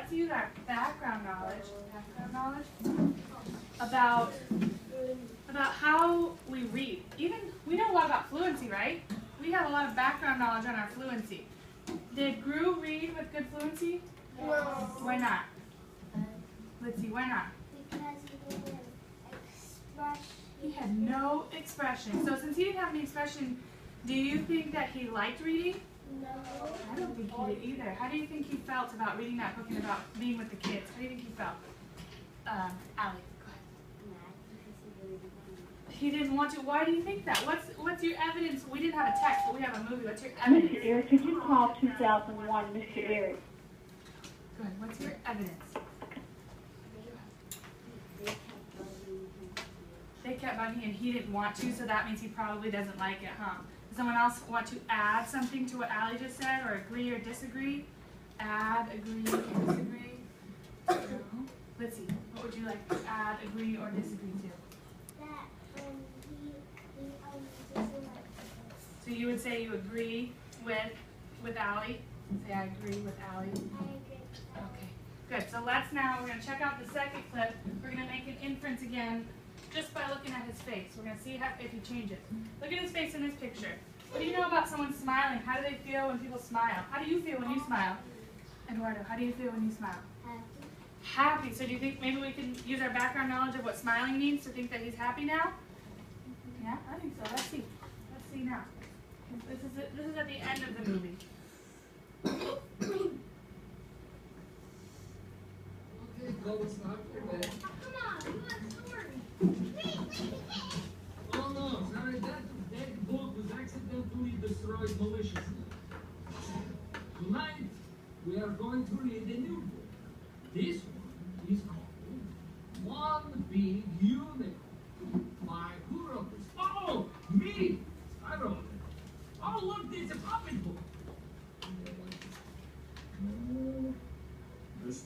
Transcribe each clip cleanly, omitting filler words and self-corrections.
let's use our background knowledge about how we read. Even we know a lot about fluency, right? We have a lot of background knowledge on our fluency. Did Gru read with good fluency? No. Why not? Let's see, why not? Because he didn't express. He had no expression. So since he didn't have any expression, do you think that he liked reading? No. I don't think he did either. How do you think he felt about reading that book and about being with the kids? How do you think he felt? Allie, go ahead. He didn't want to. Why do you think that? What's your evidence? We didn't have a text, but we have a movie. What's your evidence? Mr. Ear, could you call 2001, Mr. Ear? Good. What's your evidence? They kept bugging and he didn't want to, so that means he probably doesn't like it, huh? Does someone else want to add something to what Allie just said, or agree or disagree? Add, agree, or disagree? No. Let's see. What would you like to add, agree, or disagree to? That he doesn't like this. So you would say you agree with Allie? Say I agree with Allie. I agree. Okay, good. So we're going to check out the second clip. We're going to make an inference again just by looking at his face. We're going to see if he changes. Look at his face in this picture. What do you know about someone smiling? How do they feel when people smile? How do you feel when you smile? Eduardo, how do you feel when you smile? Happy. So do you think maybe we can use our background knowledge of what smiling means to think that he's happy now? Yeah, I think so. Let's see. Let's see now. This is at the end of the movie. Okay, go start your bed. Come on, you want a story? Oh no, sorry, that book was accidentally destroyed maliciously. Tonight, we are going to read a new book. This one is called One Big Unicorn. By who wrote this? Oh, me! I wrote it. Oh, look, it's a puppet book. No, this is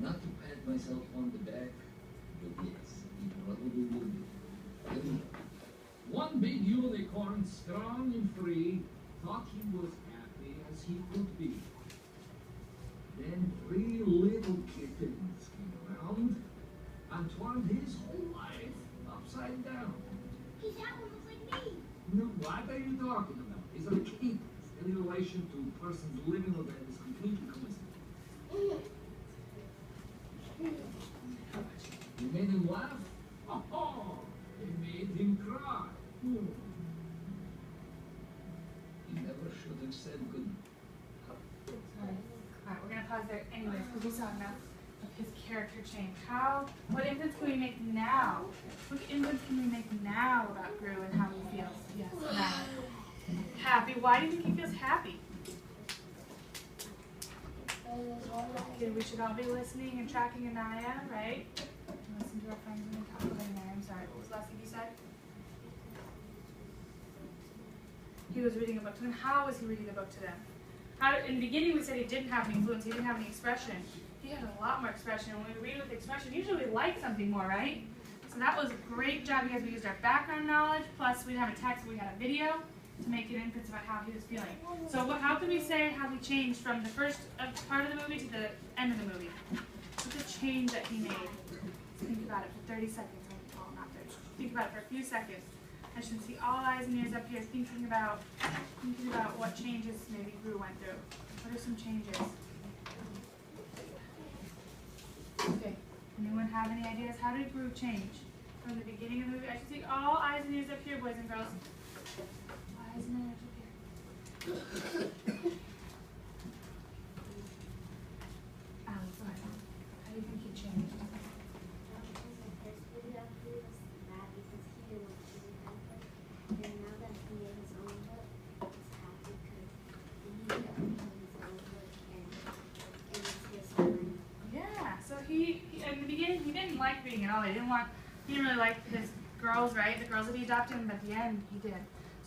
not to pat myself on the back, but yes, it probably would be. Anyway, one big unicorn, strong and free, thought he was happy as he could be. Then 3 little kittens came around and turned his whole life upside down. Because that one looks like me. No, what are you talking about? These are kittens. Any relation to persons living or dead is completely coincidental. You made him laugh? Oh, you made him cry. He never should have said good. Sorry. All right, we're going to pause there anyways because we saw enough of his character change. What inference can we make now? What inference can we make now about Gru and how he feels? Yes, now. Happy. Why do you think he feels happy? Okay, we should all be listening and tracking Anaya, right? Listen to our friends and talk about Anaya. I'm sorry, what was the last thing you said? He was reading a book to them. How was he reading the book to them? In the beginning we said he didn't have any fluency, he didn't have any expression. He had a lot more expression. When we read with expression, usually we like something more, right? So that was a great job because we used our background knowledge, plus we didn't have a text, we had a video to make an inference about how he was feeling. So how can we say how he changed from the first part of the movie to the end of the movie? What's the change that he made? Think about it for 30 seconds. Well, not 30. Think about it for a few seconds. I should see all eyes and ears up here thinking about what changes maybe Gru went through. What are some changes? Okay. Anyone have any ideas? How did Gru change from the beginning of the movie? I should see all eyes and ears up here, boys and girls. Eyes and ears up here. Allie, go ahead. How do you think he changed? Yeah, so he in the beginning he didn't like reading at all. He didn't really like his girls, right? The girls that he adopted, but at the end he did.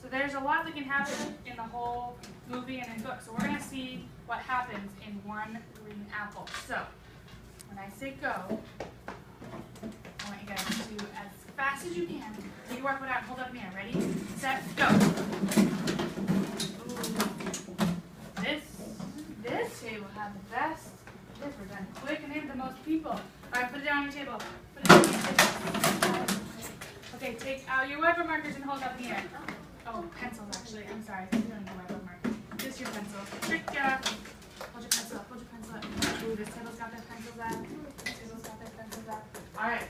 So there's a lot that can happen in the whole movie and in the book. So we're gonna see what happens in One Green Apple. So when I say go, I want you guys to, as fast as you can, take your work out and hold up in the air. Ready? set, go. Ooh. This table had the best. This were done quick and had the most people. All right, put it down on your table. Put it down on your table. Okay, take out your whiteboard markers and hold up in the air. Oh, pencils actually. I'm sorry. You don't need a whiteboard marker. Just your pencil. Hold your pencil up. Hold your pencil up. Ooh, this table's got their pencils up. This table's got their pencils up. All right.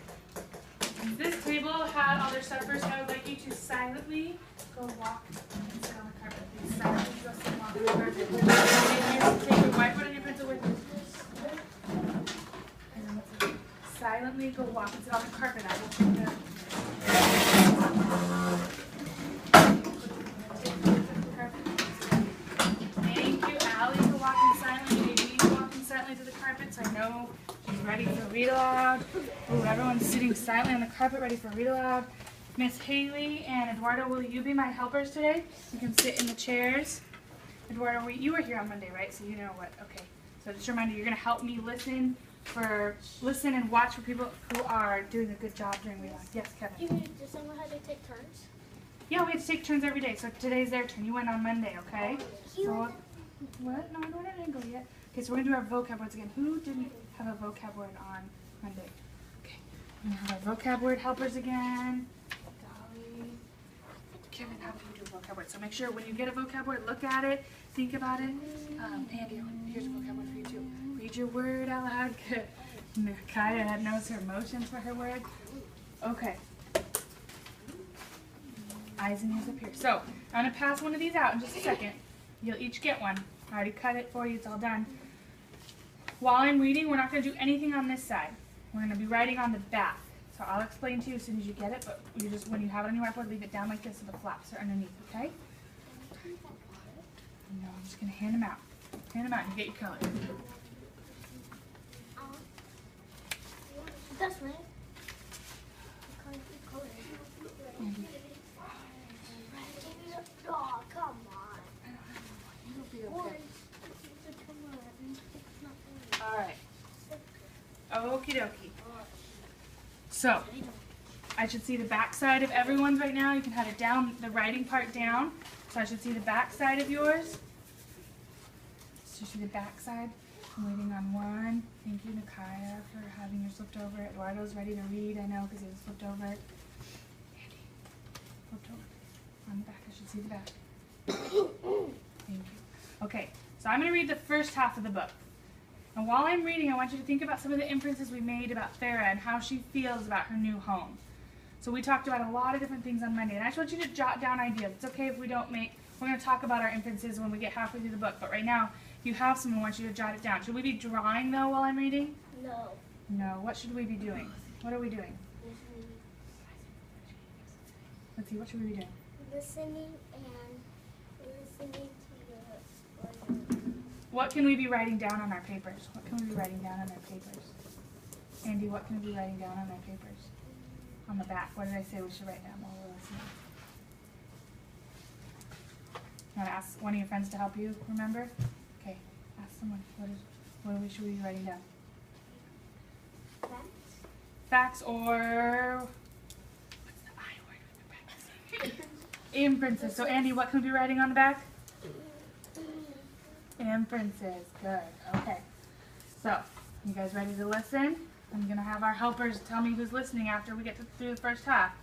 This table had all their stuff first. I would like you to silently go walk and sit on the carpet. Please silently go sit and walk on the carpet. Take your whiteboard and your pencil with you. And then let's silently go walk and sit on the carpet. I will take the Thank you, Allie, for walking silently. Amy, walking silently to the carpet, so I know she's ready for read aloud. Ooh, everyone's sitting silently on the carpet, ready for read aloud. Miss Haley and Eduardo, will you be my helpers today? You can sit in the chairs. Eduardo, you were here on Monday, right? So you know what? Okay. So just a reminder, you're gonna help me listen and watch for people who are doing a good job during read aloud. Yes, Kevin. Does someone have to take turns? Yeah, we have to take turns every day. So today's their turn. You went on Monday, okay? So, what? No, I didn't go yet. Okay, so we're gonna do our vocab words again. Who didn't have a vocab word on Monday? Okay, we're gonna have our vocab word helpers again. Dolly, Kevin, how do you do a vocab word? So make sure when you get a vocab word, look at it, think about it. Andy, here's a vocab word for you too. Read your word out loud. Good. Kaya knows her motions for her word. Okay. Eyes and ears up here. So I'm going to pass one of these out in just a second. You'll each get one. I already cut it for you. It's all done. While I'm reading, we're not going to do anything on this side. We're going to be writing on the back. So I'll explain to you as soon as you get it, but you just, when you have it on your whiteboard, leave it down like this so the flaps are underneath, okay? No, I'm just going to hand them out. Hand them out and get your color. That's right. Oh, come on. All right. Okie dokie. So, I should see the back side of everyone's right now. You can have it down, the writing part down. So I should see the back side of yours. So you see the back side. I'm waiting on one. Thank you, Nakaya, for having yours flipped over. Eduardo's ready to read, I know, because he was flipped over. Andy, flipped over. On the back, I should see the back. Thank you. Okay, so I'm going to read the first half of the book. And while I'm reading, I want you to think about some of the inferences we made about Farah and how she feels about her new home. So we talked about a lot of different things on Monday, and I just want you to jot down ideas. It's okay if we don't make, we're going to talk about our inferences when we get halfway through the book, but right now, if you have some, I want you to jot it down. Should we be drawing, though, while I'm reading? No. No. What should we be doing? What are we doing? Let's see, what should we be doing? Listening to the. What can we be writing down on our papers? What can we be writing down on our papers? Andy, what can we be writing down on our papers? On the back, what did I say we should write down while we're listening? You want to ask one of your friends to help you remember? Okay, ask someone. What should we be writing down? Facts or what's the I word with the back? Inferences. So Andy, what can we be writing on the back? Inferences. Good. Okay. So, you guys ready to listen? I'm going to have our helpers tell me who's listening after we get through the first half.